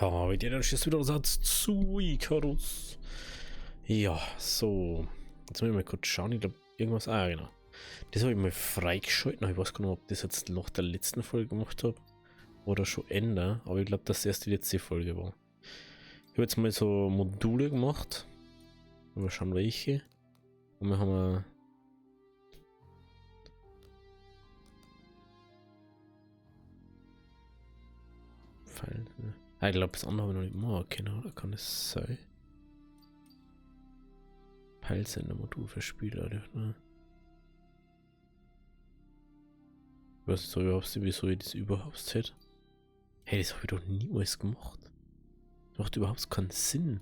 Oh, wie der dann schießt wieder Satz zu Icarus. Ja, so. Jetzt müssen wir mal kurz schauen. Ich glaube, irgendwas. Ah, genau. Das habe ich mal freigeschalten. Ich weiß gar nicht, ob ich das jetzt nach der letzten Folge gemacht habe. Oder schon Ende. Aber ich glaube, dass das erst die letzte Folge war. Ich habe jetzt mal so Module gemacht. Mal schauen, welche. Und wir haben Pfeil. Ah, ich glaube, das andere habe ich noch nicht machen können, oder? Kann es sein? Peilsender-Modul für Spieler, ne? Ich weiß nicht so überhaupt nicht, wieso ich das überhaupt hätte. Hey, das habe ich doch niemals gemacht. Das macht überhaupt keinen Sinn.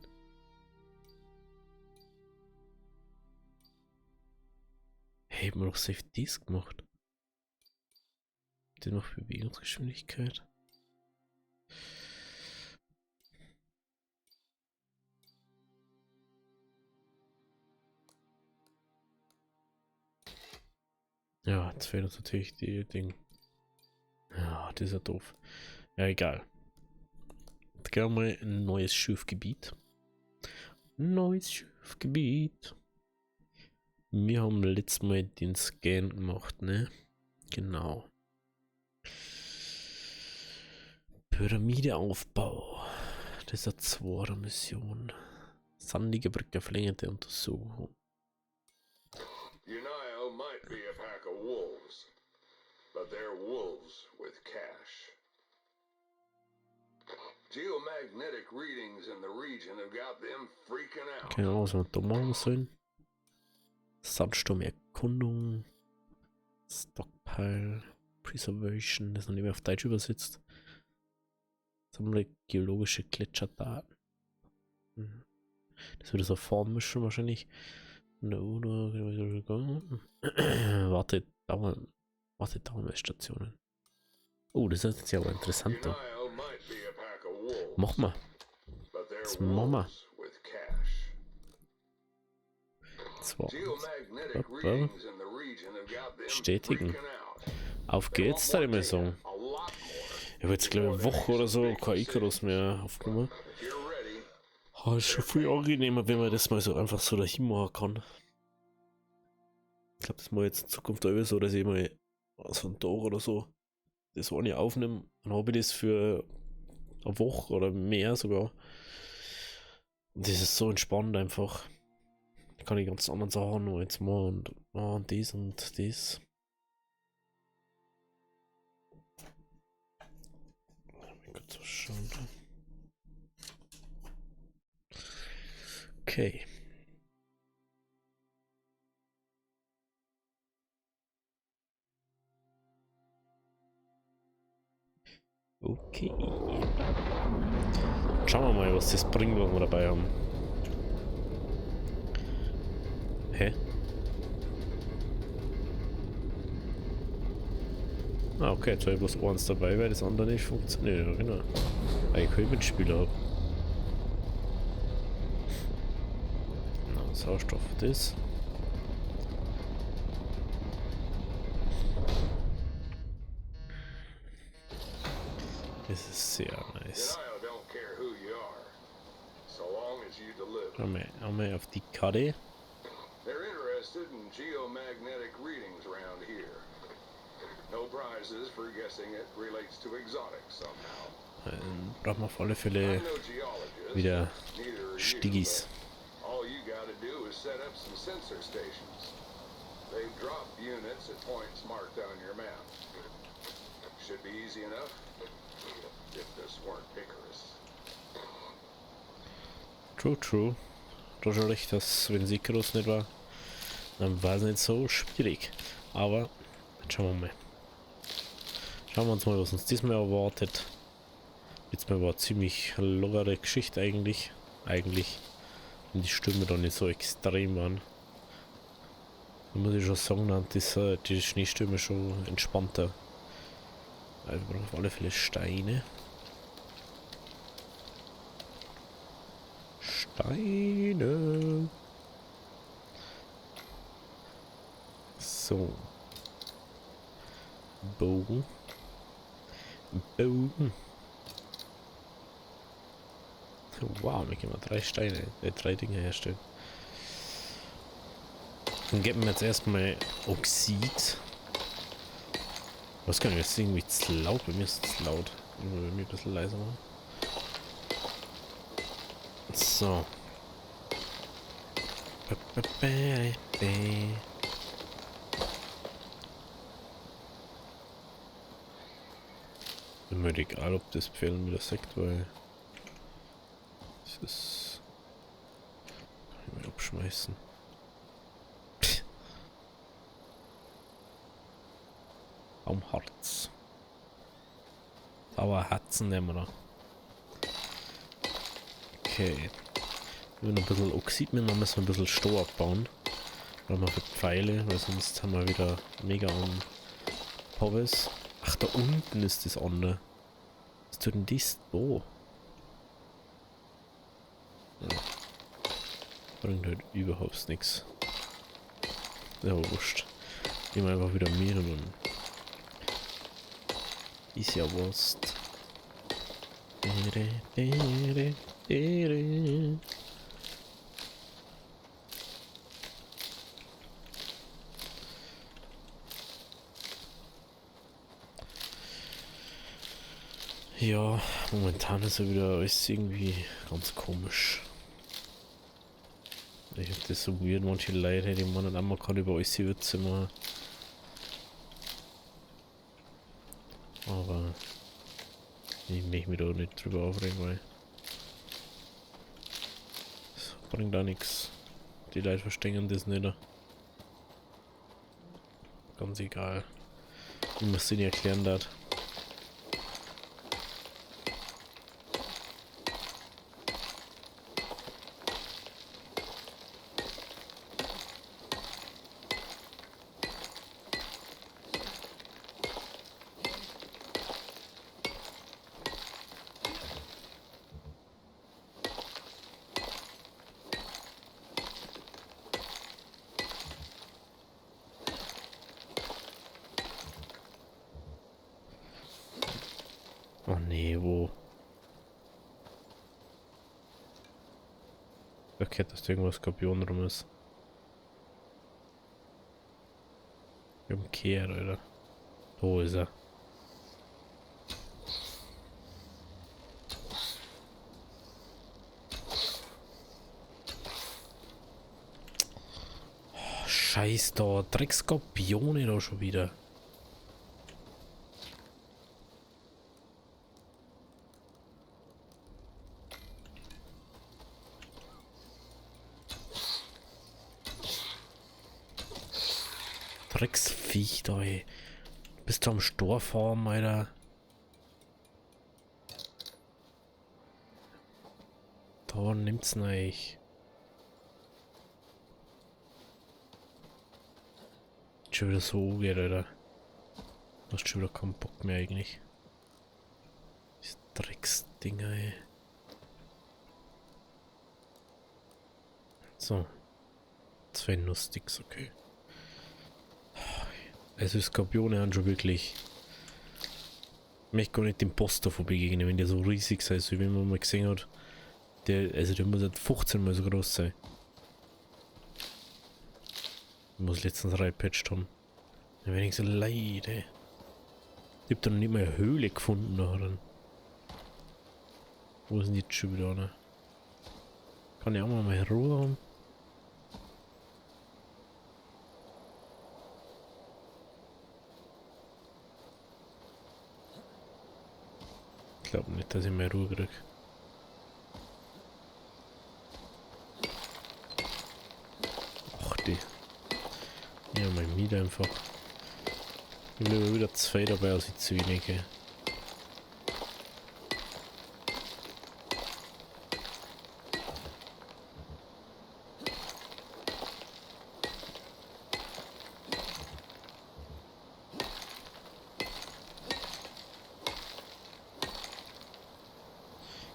Hey, ich habe mir doch safe das gemacht. Den macht Bewegungsgeschwindigkeit. Ja, jetzt fehlt uns natürlich die Ding. Ja, das ist ja doof. Ja, egal. Jetzt gehen wir mal in ein neues Schiffgebiet. Neues Schiffgebiet. Wir haben letztes Mal den Scan gemacht, ne? Genau. Pyramideaufbau. Das ist eine zweite Mission. Sandige Brücke, verlängerte Untersuchung. Unio might be a pack of wolves, but they're wolves with cash. Geomagnetic readings in the region have got them freaking out. Keine Ahnung, was wir da machen sollen. Sandsturmerkundung. Stockpile. Preservation. Das ist noch nicht mehr auf Deutsch übersetzt. Sammle geologische Gletscherdaten. Das wird so Formmischen wahrscheinlich. Warte, Dauermessstationen. Oh, das ist jetzt ja aber interessanter. Unio might be a pack of wolves, Mach mal. but they're Das machen wir. wolves with cash. Zwei. Geomagnetic Hopp, readings in the region have got them Bestätigen. freaking out. Auf geht's, da immer sagen. A lot more. Ich habe jetzt glaube ich eine Woche oder so kein Icarus mehr aufgenommen. If you're ready, Oh, ist schon viel angenehmer, wenn man das mal so einfach so dahin machen kann. Ich glaube, das mal jetzt in Zukunft auch so, dass ich mal so einen Tag oder so das eine aufnehme. Dann habe ich das für eine Woche oder mehr sogar. Und das ist so entspannt einfach. Da kann ich ganz anderen Sachen noch jetzt machen und dies und das. Mal kurz so schauen. Okay. Okay. Schauen wir mal, was das bringt, was wir dabei haben. Hä? Ah, okay, jetzt habe ich bloß eins dabei, weil das andere nicht funktioniert. Ja, genau. Weil ich keinen Mitspieler habe. Na, Sauerstoff, das. Das ist sehr nice. Unio don't care who you are, so long as you deliver. Einmal auf die Karte. They're interested in geomagnetic readings around here. No prizes for guessing it relates to exotics somehow. Brauchen wir auf alle I'm Fälle no geologist, wieder neither are you, Stiggis. but all you gotta do is set up some sensor stations. They drop units at points marked on your map. Should be easy enough, if this weren't Icarus. True. Du hast schon recht, dass wenn es Icarus nicht war, dann war es nicht so schwierig. Aber, jetzt schauen wir mal. Schauen wir uns mal, was uns diesmal erwartet. Jetzt mal war eine ziemlich lockere Geschichte eigentlich. Wenn die Stürme dann nicht so extrem waren. Da muss ich schon sagen, dann die Schneestürme schon entspannter. Also wir brauchen auf alle Fälle Steine. So. Bogen. Wow, wir können mal 3 Steine, 3 Dinge herstellen. Dann geben wir jetzt erstmal Oxid. Was kann ich jetzt irgendwie zu laut? Bei mir ist es laut. Bei mir ein bisschen leiser machen. So. Ist mir egal, ob das Pferd wieder sagt, weil es ist. Kann ich mal abschmeißen. Am Harz. Aber Herzen nehmen wir noch. Okay. Wir noch ein bisschen Oxid mit, dann müssen wir ein bisschen Stroh abbauen. Weil wir für Pfeile, weil sonst haben wir wieder mega an Hobbys. Ach, da unten ist das andere. Was tut denn dies? Oh. Ja. Bringt halt überhaupt nichts. Ja, wurscht. Nehmen wir einfach wieder mehr und ist ja Wurst. Ja, momentan ist ja wieder alles irgendwie ganz komisch. Ich hab das so weird, manche Leute, die meinen auch, man kann über alles die Witze machen. Aber ich möchte mich da nicht drüber aufregen, weil das bringt auch nichts. Die Leute verstehen das nicht. Ganz egal, wie man es denen erklären darf. Oh nee, wo? Okay, dass da irgendwas Skorpion rum ist. Im Kehr, oder? Wo ist er? Oh, scheiß da, Dreckskorpione da schon wieder. Drecksviech da, ey. Bist du am Storfarm, Alter? Da nimmt's nicht. Schon wieder so geht, Alter. Hast schon wieder keinen Bock mehr eigentlich. Diese Drecksdinger, ey. So. 2 Nusssticks, okay. Also Skorpione haben schon wirklich. Ich möchte gar nicht dem Boss davon begegnen, wenn der so riesig sei, so wie man mal gesehen hat. Der muss halt 15 mal so groß sein. Ich muss letztens reingepatcht haben. Da bin ich so leid, ey. Ich hab da noch nicht mal eine Höhle gefunden nachher. Wo ist denn jetzt schon wieder einer? Kann ich auch mal Ruhe haben? Ich glaube nicht, dass ich mehr Ruhe krieg. Ach die. Ja, mein Miet einfach. Ich will wieder 2 dabei, als ich zu wenige.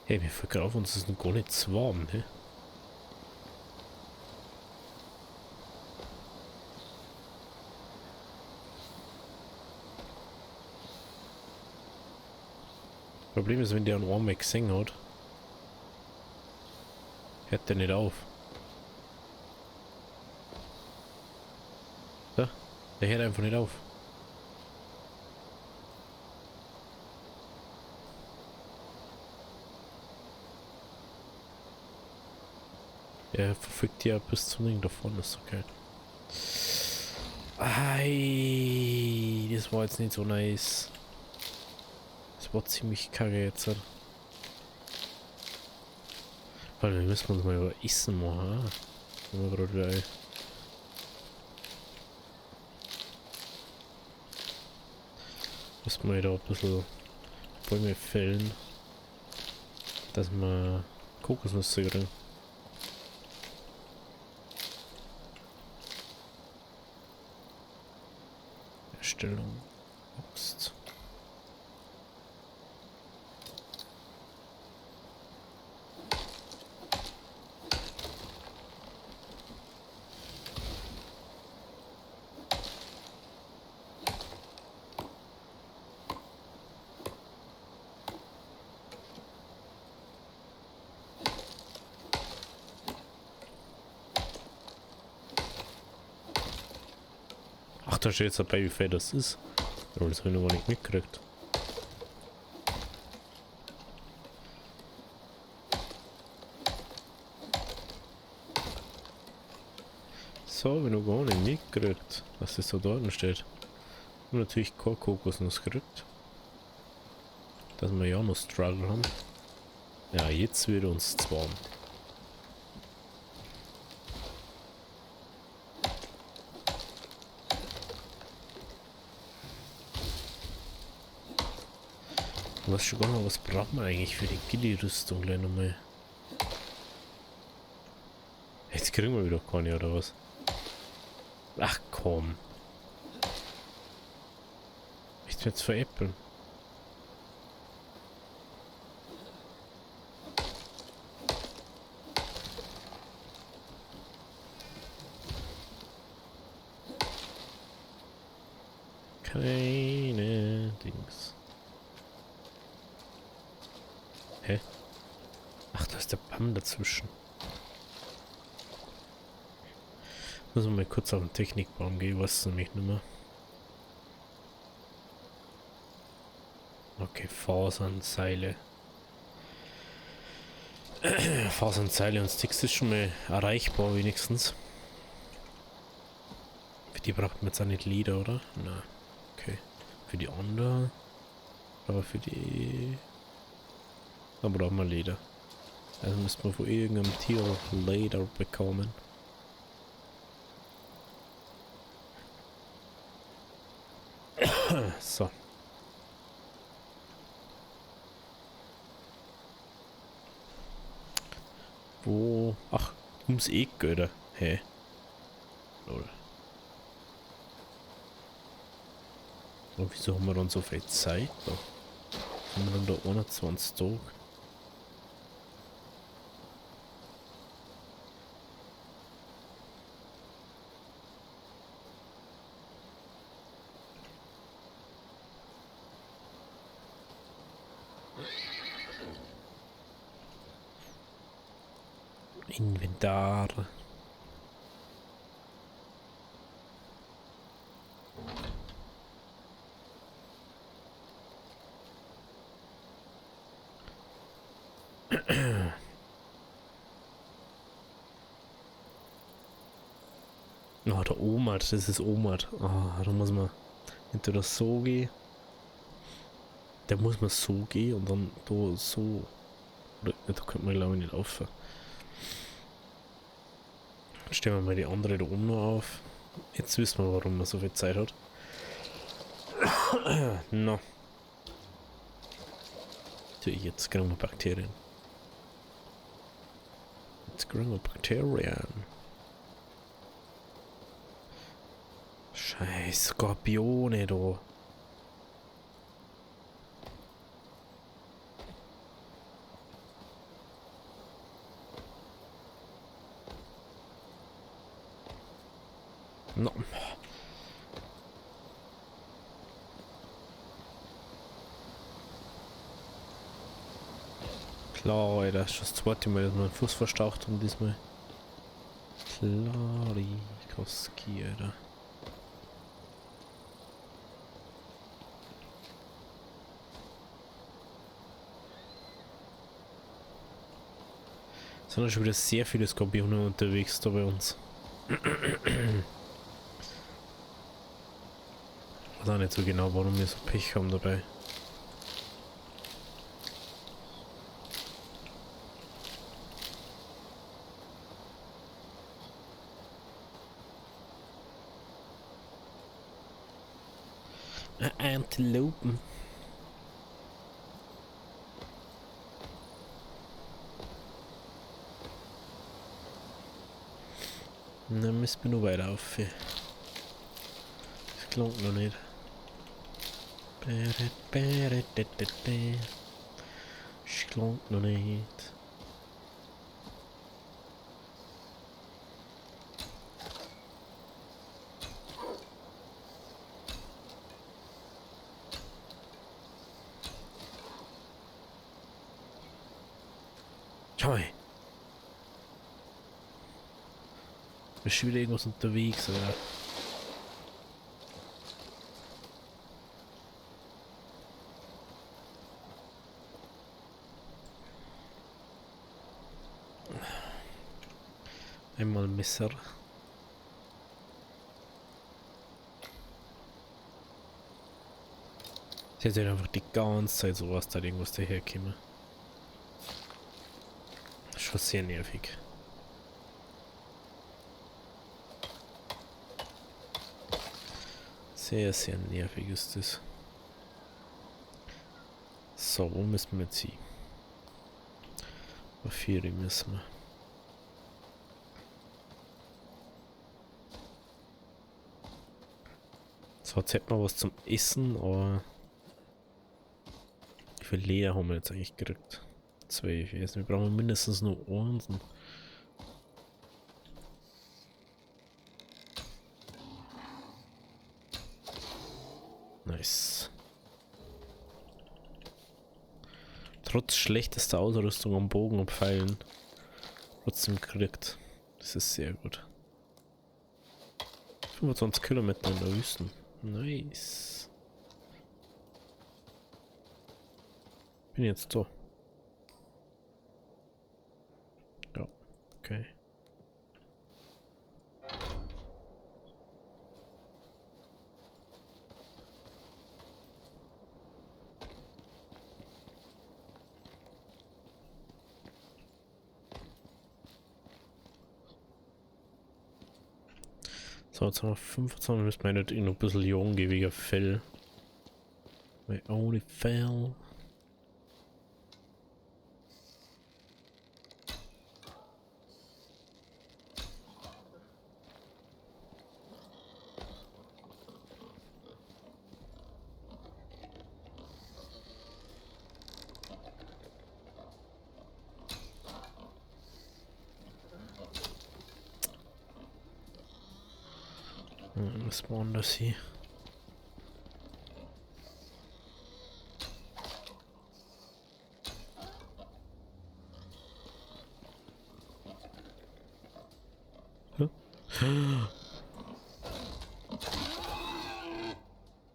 Hey, wir verkaufen uns das gar nicht zu warm, ne? Problem ist, wenn der einen Arm gesehen hat, Hört der nicht auf. So, der hört einfach nicht auf. Er verfolgt ja bis zum Ding davon, ist okay. Ei, das war jetzt nicht so nice. Das war ziemlich kacke jetzt. Weil wir müssen uns mal über Essen machen. Wenn wir gerade wieder. Müssen wir da ein bisschen Bäume fällen, dass wir Kokosnüsse kriegen. Erstellung. Axt. Ach, da steht jetzt dabei, wie viel das ist. Aber das habe ich noch gar nicht mitgekriegt. So, habe ich noch gar nicht mitgekriegt, was das da dort steht. Und natürlich keine Kokosnuss gekriegt. Dass wir ja noch Struggle haben. Ja, jetzt wird uns zwar. Was schon gar noch, was braucht man eigentlich für die Gilly-Rüstung gleich nochmal? Jetzt kriegen wir wieder keine, oder was? Ach komm. Ich jetzt veräppeln. Keine Dings. Hä? Ach, da ist der Baum dazwischen. Müssen wir mal kurz auf den Technikbaum gehen, was nämlich nicht mehr. Okay, Fasernseile. Fasernseile und Sticks ist schon mal erreichbar wenigstens. Für die braucht man jetzt auch nicht Leder, oder? Nein. Okay. Für die anderen. Aber für die... Da brauchen wir Leder. Also müssen wir von irgendeinem Tier Leder bekommen. So. Wo? Ach, ums Eck, oder? Hä? Lol. Und wieso haben wir dann so viel Zeit da? Haben wir dann da 21 Tage? Inventar. Oh, der Omat, das ist Omat. Ah, da muss man entweder so gehen. Da muss man so gehen und dann da so. Oder da könnte man glaube ich nicht laufen. Stellen wir mal die andere da oben noch auf. Jetzt wissen wir, warum man so viel Zeit hat. No. Jetzt kriegen wir Bakterien. Jetzt kriegen wir Bakterien. Scheiß Skorpione da. No. Klar, Alter, das ist schon das zweite Mal, dass wir einen Fuß verstaucht haben diesmal. Klarikoski, Alter. Es sind ja schon wieder sehr viele Skorpione unterwegs da bei uns. Ich weiß auch nicht so genau, warum wir so Pech haben dabei. Antilopen. Dann müssen wir noch weiter auf. Das klingt noch nicht. Das klingt noch nicht. Schau mal. Ist schon wieder irgendwas unterwegs, oder? Einmal Messer. Sie hat einfach die ganze Zeit sowas da irgendwas daherkommen. Schon sehr nervig. Sehr, sehr nervig ist das. So, wo müssen wir jetzt hin? Auf 4 müssen wir. So, jetzt hätten wir was zum Essen, aber wie viel Leder haben wir jetzt eigentlich gekriegt? 12. Also wir brauchen mindestens nur eins. Nice. Trotz schlechtester Ausrüstung am Bogen und Pfeilen trotzdem gekriegt. Das ist sehr gut. 25 Kilometer in der Wüste. Nice. Bin jetzt da. Ja, okay. So, jetzt haben wir 25, müssen wir nicht noch ein bisschen jagen gehen wegen Fell. My only fell. Was war denn das hier?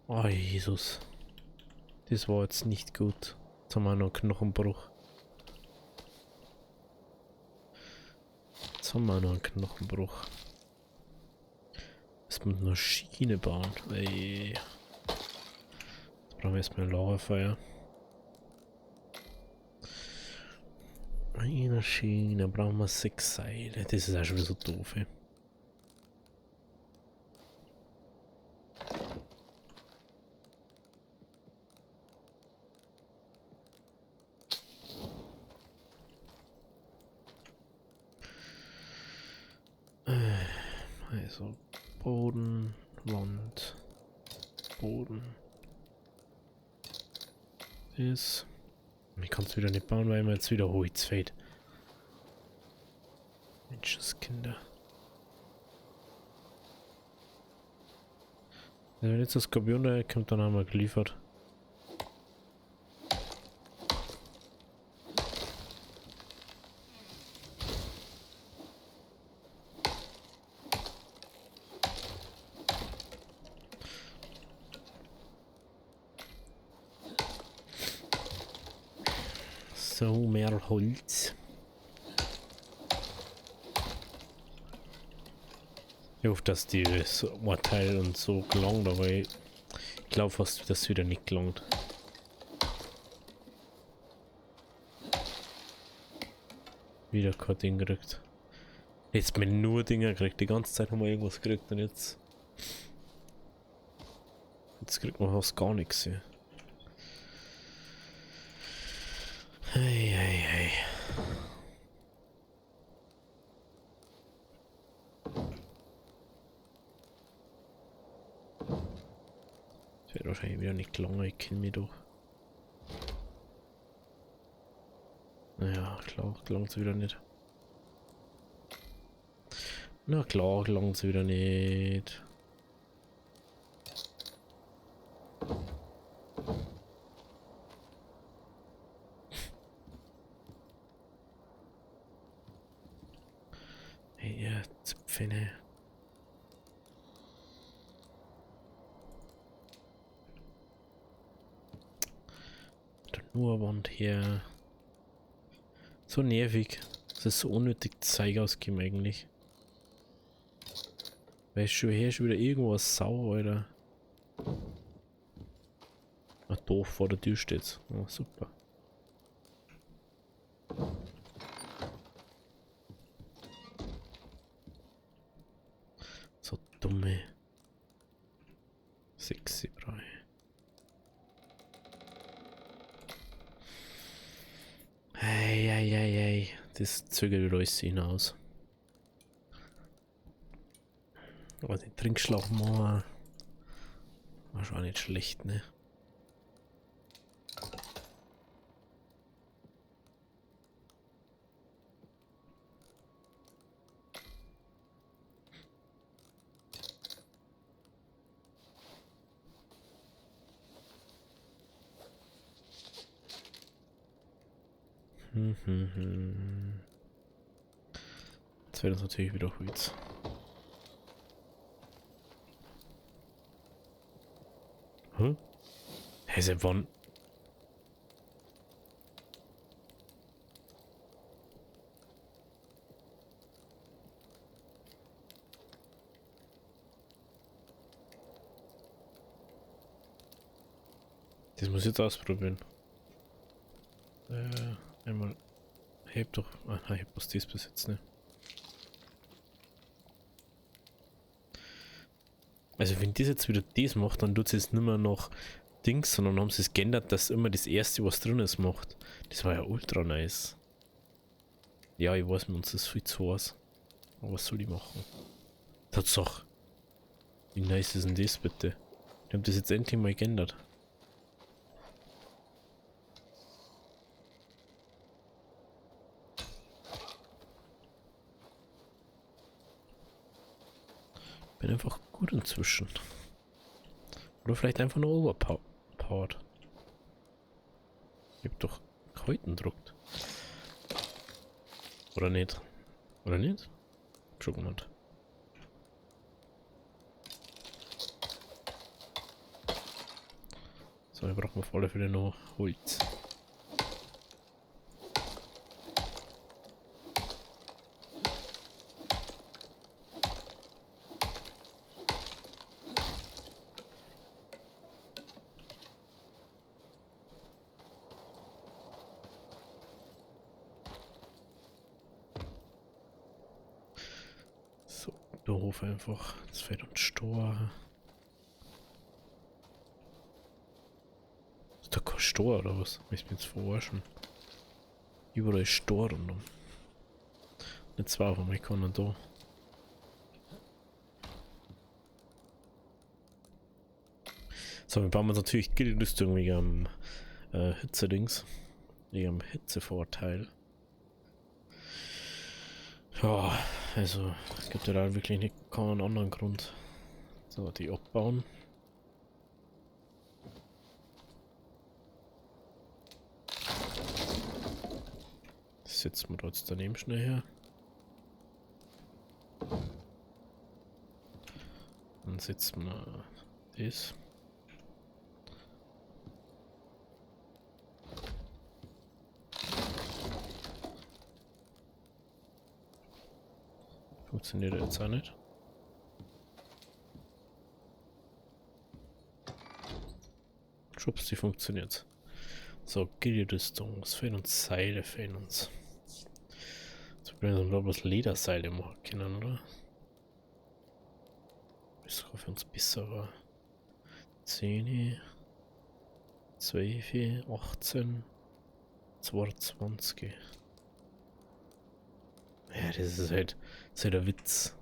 Oh Jesus. Das war jetzt nicht gut. Jetzt haben wir noch einen Knochenbruch. Jetzt haben wir noch einen Knochenbruch. Jetzt müssen wir noch Schiene bauen. Ey. Jetzt brauchen wir erstmal ein Lagerfeuer. Eine Schiene, brauchen wir 6 Seile. Das ist auch schon wieder so doof, ey. Also Boden, Wand, Boden. Ich kann es wieder nicht bauen, weil mir jetzt wieder Holz fehlt. Menschenskinder. Wenn jetzt das Skorpion da kommt, dann haben wir geliefert. So, mehr Holz. Ich hoffe, dass die Urteil und so gelangt, aber ich glaube fast, dass wieder nicht gelangt. Wieder kein Ding gekriegt. Jetzt mir nur Dinger gekriegt. Die ganze Zeit haben wir irgendwas gekriegt und jetzt. Jetzt kriegt man fast gar nichts hier. Hey, hey, hey. Das wird wahrscheinlich wieder nicht lange, ich kenne mich doch. Naja, klar, gelangt es wieder nicht. Na klar, gelangt es wieder nicht. Hey, ja, Zipfene. Der Nurwand hier. So nervig. Das ist so unnötig Zeug ausgeben eigentlich. Weil schon hier schon wieder irgendwas sauer, Alter. Ah, doof, vor der Tür steht's. Oh, super. So dumme. Sexy Brei. Hey, hey, hey, hey. Das zögert wieder alles hinaus. Aber den Trinkschlauch machen war schon auch nicht schlecht, ne? Jetzt wird das natürlich wieder Holz. Hm? Hey, seit wann? Das muss ich jetzt ausprobieren. Einmal. Heb doch. Aha, ich hab was dies bis jetzt, ne? Also wenn das jetzt wieder das macht, dann tut es jetzt nicht mehr noch Dings, sondern haben sie es geändert, dass immer das erste, was drin ist, macht. Das war ja ultra nice. Ja, ich weiß, mir uns das viel zu was. Aber was soll ich machen? Tatsache. Wie nice ist denn das bitte? Die haben das jetzt endlich mal geändert. Bin einfach gut inzwischen. Oder vielleicht einfach nur overpowered. Ich hab doch Häuten druckt. Oder nicht? Oder nicht? Schon gemacht. So, wir brauchen auf alle Fälle noch Holz. So, doof einfach. Das fällt uns Stor. Ist da kein Stor oder was? Ich bin jetzt verarschen. Überall Stor rundum. Nicht zwei von mir kann da. So, wir bauen uns natürlich Gildenrüstung wegen am Hitzedings. Wegen am Hitzevorteil. Ja, also es gibt ja da wirklich nicht keinen anderen Grund. So, die abbauen. Das setzen wir da jetzt daneben schnell her. Dann setzen wir das. Funktioniert jetzt auch nicht. Schubs, die funktioniert. So, Gilly-Rüstung. Was fehlen uns? Seile fehlen uns. Jetzt können wir bloß Lederseile machen können, oder? Das ist für uns besser war. 10, 12, 18, 22. Ja, das ist halt ein Witz.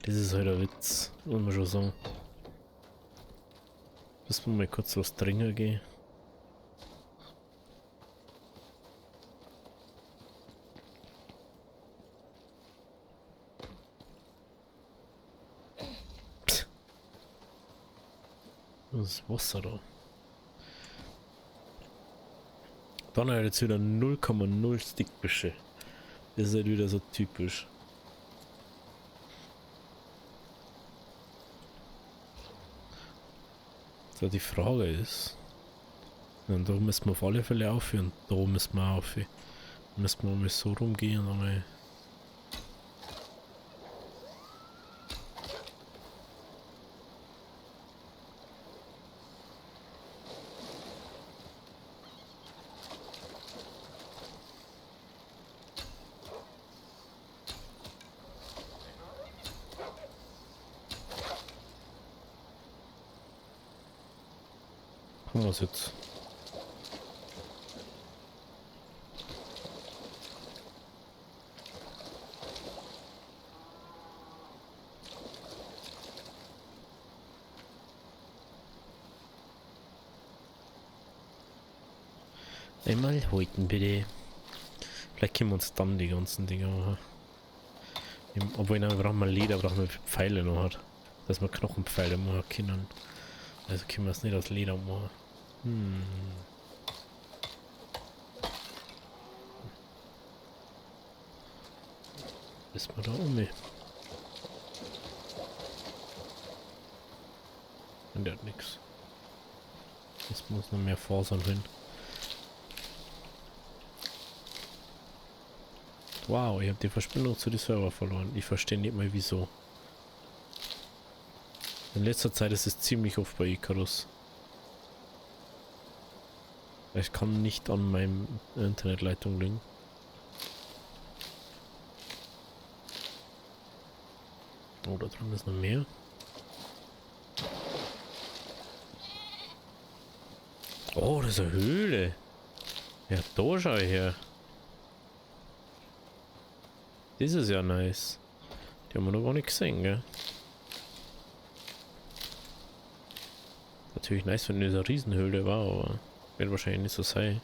Das ist halt ein Witz, muss man schon sagen. Müssen wir mal kurz was trinken gehen. Psst. Das ist Wasser da. Dann hat jetzt wieder 0,0 Stickbüsche. Das ist halt wieder so typisch. So, die Frage ist, und da müssen wir auf alle Fälle aufhören. Da müssen wir aufhören. Da müssen wir mal so rumgehen und einmal. Haben wir es jetzt? Einmal halten bitte. Vielleicht können wir uns dann die ganzen Dinger machen. Obwohl, dann brauchen wir Leder, brauchen wir Pfeile noch hat. Dass wir Knochenpfeile machen können. Also können wir es nicht aus Leder machen. Ist man da um? Und der hat nichts. Jetzt muss noch mehr Fasern hin. Wow, ich habe die Verbindung zu den Server verloren. Ich verstehe nicht mal wieso. In letzter Zeit ist es ziemlich oft bei Icarus. Ich kann nicht an meinem Internetleitung liegen. Oh, da drin ist noch mehr. Oh, das ist eine Höhle. Ja, da schau ich her. Das ist ja nice. Die haben wir noch gar nicht gesehen, gell? Natürlich nice, wenn das eine Riesenhöhle war, aber wird wahrscheinlich nicht so sein.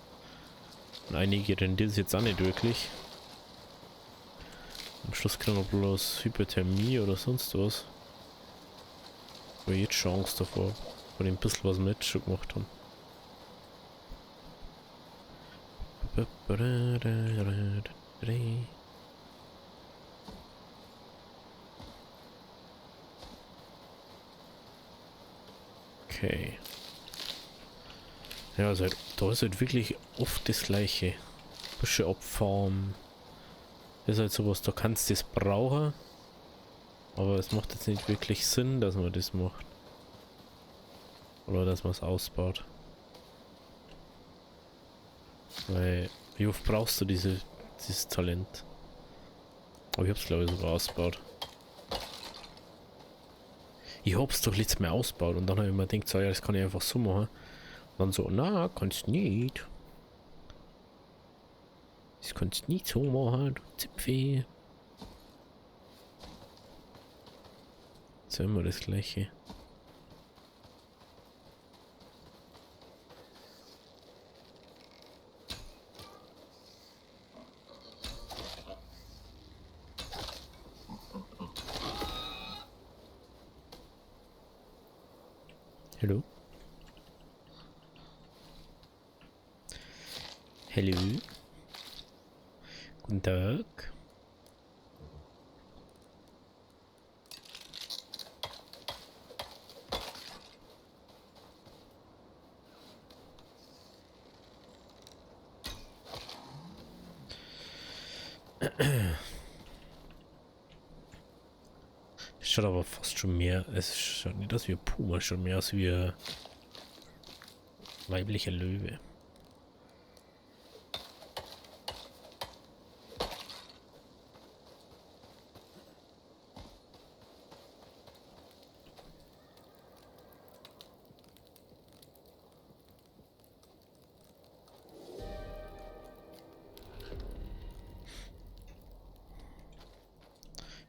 Und einige rendieren es jetzt auch nicht wirklich. Am Schluss kriegen wir bloß Hypothermie oder sonst was. Aber jetzt schon Angst davor, von dem bisschen was wir jetzt schon gemacht haben. Okay. Ja, also da ist halt wirklich oft das gleiche. Büsche abfahren. Das ist halt sowas, da kannst du das brauchen. Aber es macht jetzt nicht wirklich Sinn, dass man das macht. Oder dass man es ausbaut. Weil, wie oft brauchst du dieses Talent? Aber ich hab's glaube ich sogar ausgebaut. Ich hab's doch letztes Mal ausgebaut und dann habe ich mir gedacht, so, ja, das kann ich einfach so machen. Und dann so, na, kannst nicht. Das kannst nicht so machen, du Zipfel. Jetzt ist immer das gleiche. Hallo? Hallo? Guten Tag. Schaut aber fast schon mehr. Es schaut nicht aus wie ein Puma, es schaut mehr aus wie ein weiblicher Löwe.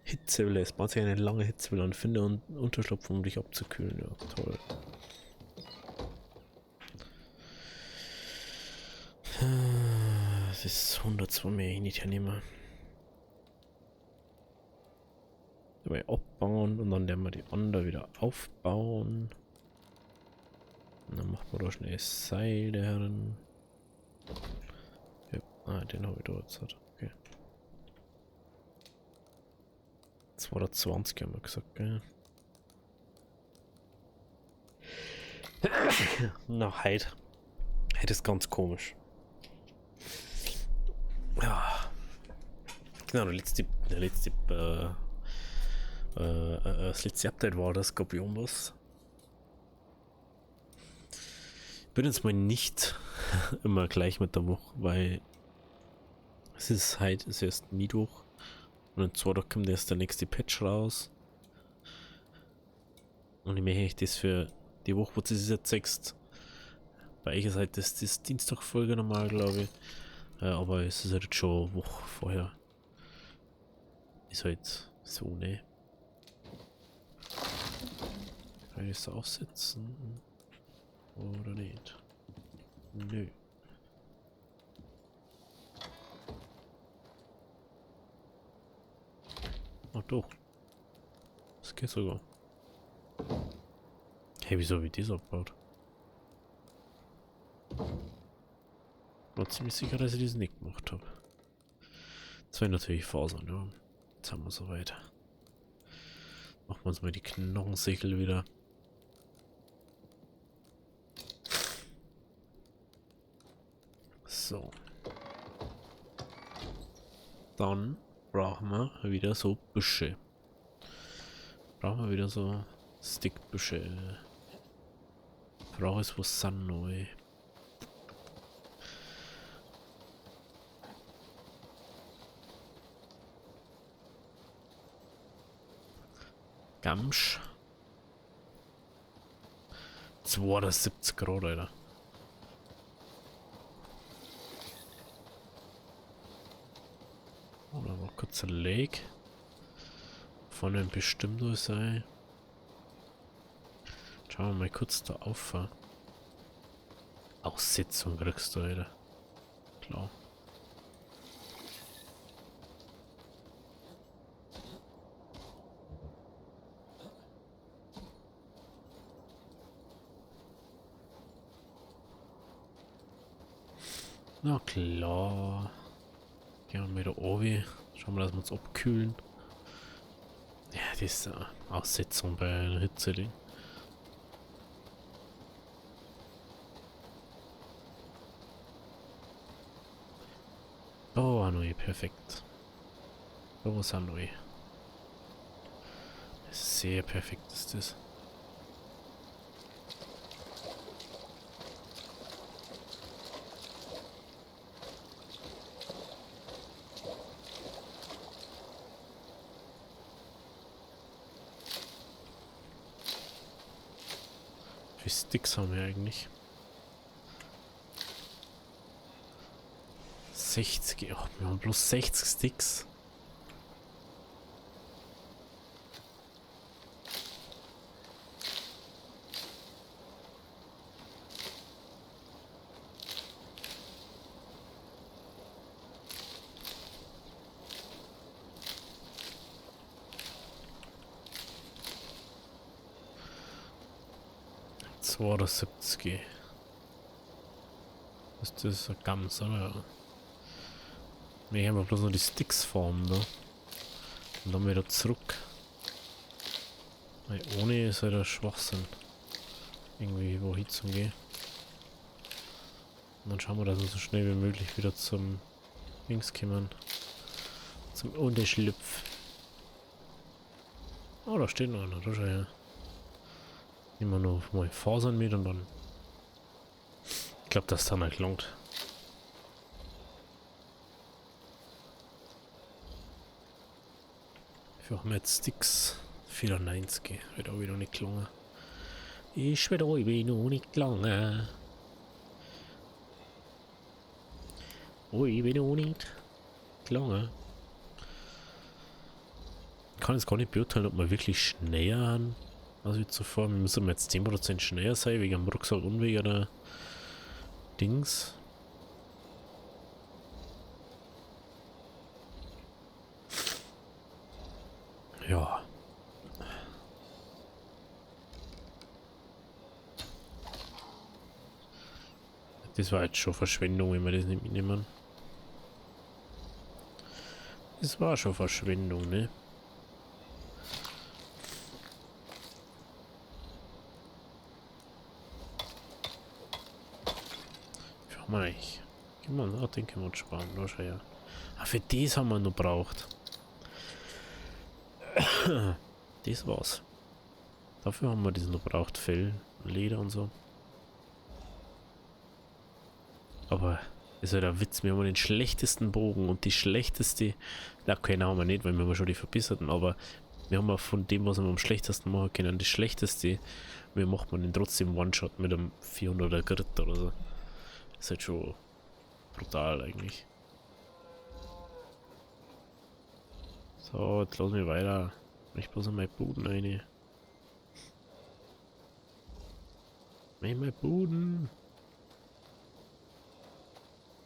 Hitzewelle, es baut sich eine lange Hitzewelle und finde einen Unterschlupf, um dich abzukühlen. Ja, toll. Das ist 102 mehr, ich nicht hernehmen. Dabei abbauen und dann werden wir die andere wieder aufbauen. Und dann machen wir da schnell Seile heran. Ja, den habe ich da jetzt. Okay. 220 haben wir gesagt, gell? Na, heute. Heute ist ganz komisch. Ja. Genau, das letzte Update war das, gab irgendwas. Ich bin jetzt mal nicht immer gleich mit der Woche, weil es ist heute, es ist erst Mittwoch und in 2 Tagen kommt erst der nächste Patch raus. Und ich möchte das für die Woche, wo du es jetzt sagst, bei euch ist halt das Dienstagfolge normal, glaube ich. Aber es ist halt schon eine Woche vorher. Ist halt so, ne? Kann ich das aufsetzen? Oder nicht? Nö. Ach doch. Das geht sogar. Hey, wieso habe ich das abgebaut? War ziemlich sicher, dass ich das nicht gemacht habe. Das wäre natürlich Fasern, ja. Jetzt haben wir soweit. Machen wir uns mal die Knochensäckel wieder. So. Dann brauchen wir wieder so Büsche. Brauchen wir wieder so Stickbüsche. Brauche es was sind neu. Gamsch. 270 Grad, Alter. Oder mal kurz ein Lake. Vorne ein bestimmter sei. Schauen wir mal kurz da auf. Aussitzung kriegst du, Alter. Klar. Na klar. Gehen wir wieder oben. Schauen wir, dass wir uns abkühlen. Ja, das ist Aussetzung bei einer Hitze. Oh, neu, perfekt. Oh, was haben neu? Sehr perfekt ist das. Wie viele Sticks haben wir eigentlich? 60. Oh, wir haben bloß 60 Sticks. Das war das 70. Ist das ein Gams, oder? Wir haben bloß noch die Sticks formen, ne? Und dann wieder zurück. Weil ohne ist halt der Schwachsinn. Irgendwie wohin zu gehen. Und dann schauen wir, dass wir so schnell wie möglich wieder zum Dings kommen. Zum Unterschlupf. Oh, da steht noch einer. Da schau her. Nehmen wir noch mal Fasern mit und dann. Ich glaube, das dann nicht langt. Wir haben jetzt Sticks 94. Wird auch wieder nicht gelungen. Ich bin noch nicht gelungen. Ich bin noch nicht gelungen. Ich kann jetzt gar nicht beurteilen, ob wir wirklich schneller haben als wie zuvor. Wir müssen jetzt 10% schneller sein, wegen dem Rucksack und wegen der Dings. Ja. Das war jetzt schon Verschwendung, wenn wir das nicht mitnehmen. Das war schon Verschwendung, ne? Für mich. Gehen wir noch, den können wir uns sparen. Da schau her. Ah, für das haben wir noch braucht. Das war's. Dafür haben wir das noch braucht. Fell, Leder und so. Aber ist ja der Witz, wir haben den schlechtesten Bogen und die schlechteste. Na, keine haben wir nicht, weil wir haben schon die verbesserten, aber wir haben auch von dem, was wir am schlechtesten machen können, das schlechteste. Wie macht man den trotzdem One-Shot mit einem 400er Grit oder so? Ist halt schon brutal eigentlich. So, jetzt lassen wir weiter. Ich bloß an meinen Boden rein. Mein Boden.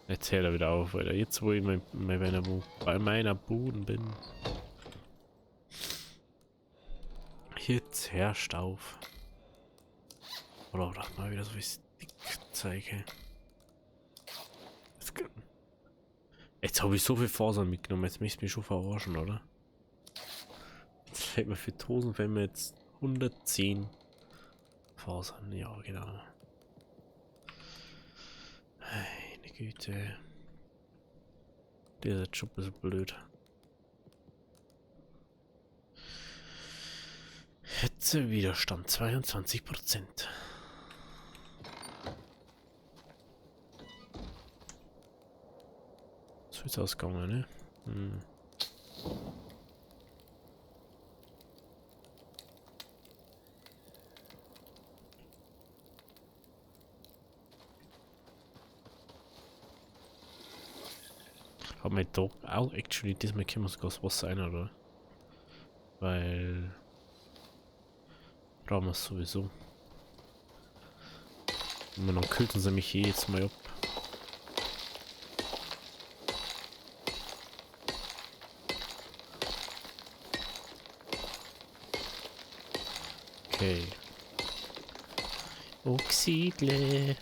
Jetzt hört er wieder auf, Alter. Jetzt, wo ich bei meiner Boden bin. Jetzt herrscht auf. Oder mal wieder so wie Stick zeige. Jetzt habe ich so viel Fasern mitgenommen. Jetzt möchte ich mich schon verarschen, oder? Jetzt fällt mir für 1000, wenn wir jetzt 110 Fasern. Ja, genau. Meine Güte. Der ist jetzt schon ein bisschen blöd. Hitzewiderstand 22%. So ist ausgegangen, ne? Hm. Aber mit da auch actually diesmal können wir sogar das Wasser ein, oder? Weil brauchen wir es sowieso. Und dann kühlt uns nämlich jetzt mal ab. Okay. Oxidle.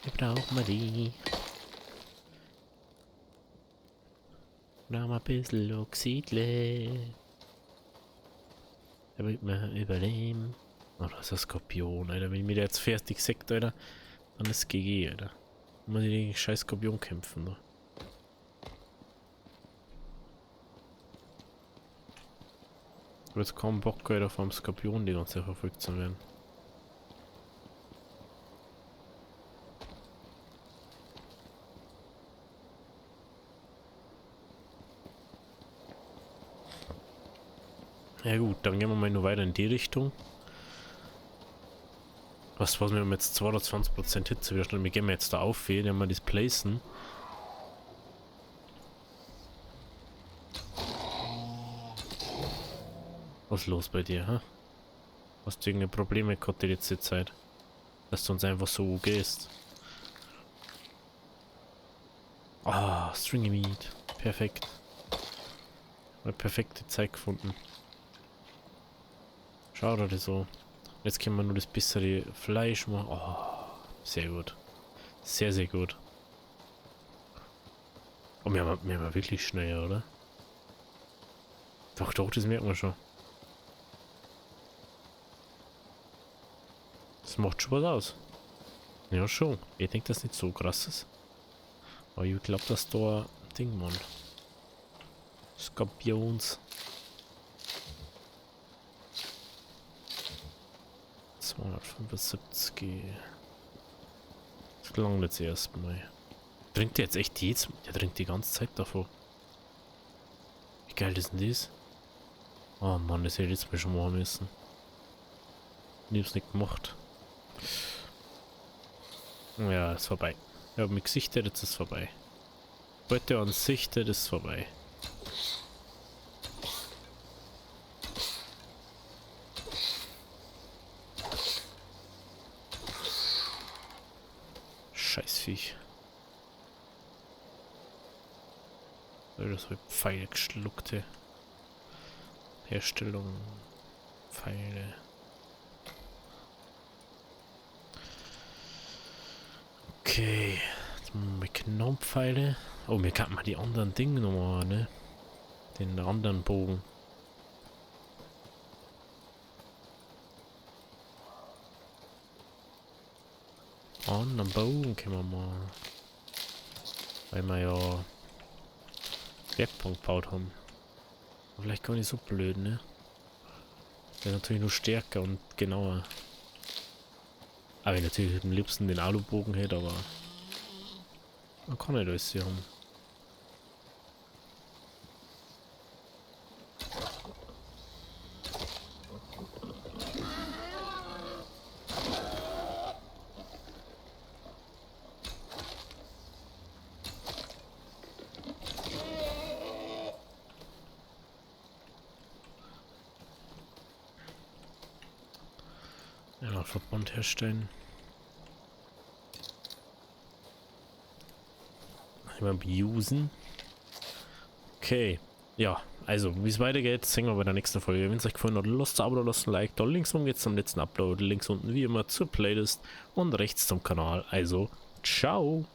Wir brauchen wir die. Brauchen wir ein bisschen Oxidle. Damit wir überleben. Oh, das ist ein Skorpion, Alter. Wenn ich mir da jetzt fertig sagt, Alter, dann ist es GG, Alter. Dann muss ich gegen den scheiß Skorpion kämpfen, da. Ich habe jetzt kaum Bock, Alter, vom Skorpion die ganze Zeit verfolgt zu werden. Ja gut, dann gehen wir mal nur weiter in die Richtung. Was wir haben jetzt 220% Hitzewiderstand. Wir gehen jetzt da auf, dann mal das placen. Was ist los bei dir, hä? Hast du irgendeine Probleme gehabt die letzte Zeit? Dass du uns einfach so gehst. Ah, Stringy Meat. Perfekt. Eine perfekte Zeit gefunden. Schade so. Jetzt können wir nur das bessere Fleisch machen. Oh, sehr gut. Sehr, sehr gut. Oh, wir haben wirklich schnell, oder? Doch, doch, das merkt man schon. Das macht schon was aus. Ja, schon. Ich denke, das nicht so krass ist. Aber ich glaube, dass da ein Ding, Mann. Skorpions. 275. Das gelang jetzt erstmal. Trinkt der jetzt echt jetzt? Der trinkt die ganze Zeit davon. Wie geil ist denn das? Oh Mann, das hätte ich jetzt mal schon machen müssen. Ich hab's nicht gemacht. Ja, ist vorbei. Ich habe mich gesichtet, jetzt ist vorbei. Heute an sich, das ist vorbei. Scheißviech. Das habe ich Pfeile geschluckte. Herstellung. Pfeile. Okay. Jetzt machen wir Knopfpfeile. Oh, mir kann man die anderen Dinge nochmal, ne? Den anderen Bogen. Anderen Bogen können wir mal. Weil wir ja Werkpunkt gebaut haben. Vielleicht gar nicht so blöd, ne? Wäre natürlich nur stärker und genauer. Aber ich natürlich am liebsten den Alubogen hätte, aber man kann nicht alles hier haben. Ja, Verband herstellen. Immer beusen. Okay. Ja, also, wie es weitergeht, sehen wir bei der nächsten Folge. Wenn es euch gefallen hat, lasst ein Abo, lasst ein Like. Da links unten geht's zum letzten Upload. Links unten wie immer zur Playlist und rechts zum Kanal. Also, ciao!